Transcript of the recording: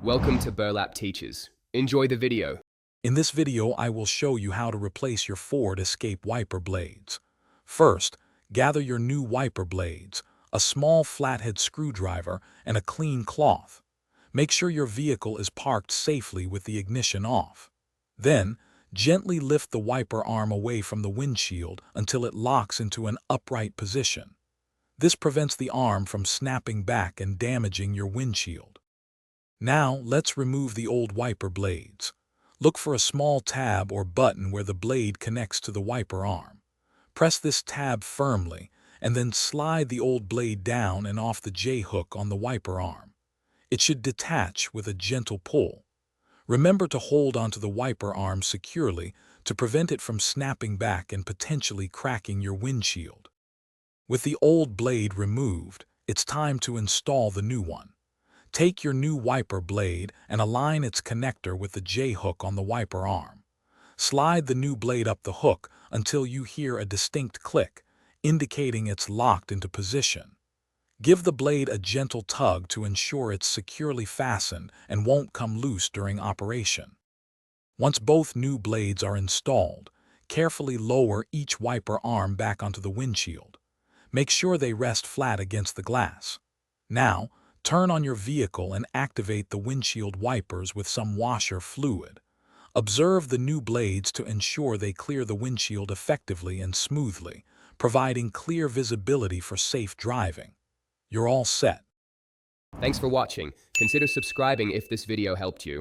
Welcome to Burlap Teachers. Enjoy the video. In this video, I will show you how to replace your Ford Escape wiper blades. First, gather your new wiper blades, a small flathead screwdriver, and a clean cloth. Make sure your vehicle is parked safely with the ignition off. Then, gently lift the wiper arm away from the windshield until it locks into an upright position. This prevents the arm from snapping back and damaging your windshield. Now, let's remove the old wiper blades. Look for a small tab or button where the blade connects to the wiper arm. Press this tab firmly, and then slide the old blade down and off the J-hook on the wiper arm. It should detach with a gentle pull. Remember to hold onto the wiper arm securely to prevent it from snapping back and potentially cracking your windshield. With the old blade removed, it's time to install the new one. Take your new wiper blade and align its connector with the J-hook on the wiper arm. Slide the new blade up the hook until you hear a distinct click, indicating it's locked into position. Give the blade a gentle tug to ensure it's securely fastened and won't come loose during operation. Once both new blades are installed, carefully lower each wiper arm back onto the windshield. Make sure they rest flat against the glass. Now, turn on your vehicle and activate the windshield wipers with some washer fluid. Observe the new blades to ensure they clear the windshield effectively and smoothly, providing clear visibility for safe driving. You're all set. Thanks for watching. Consider subscribing if this video helped you.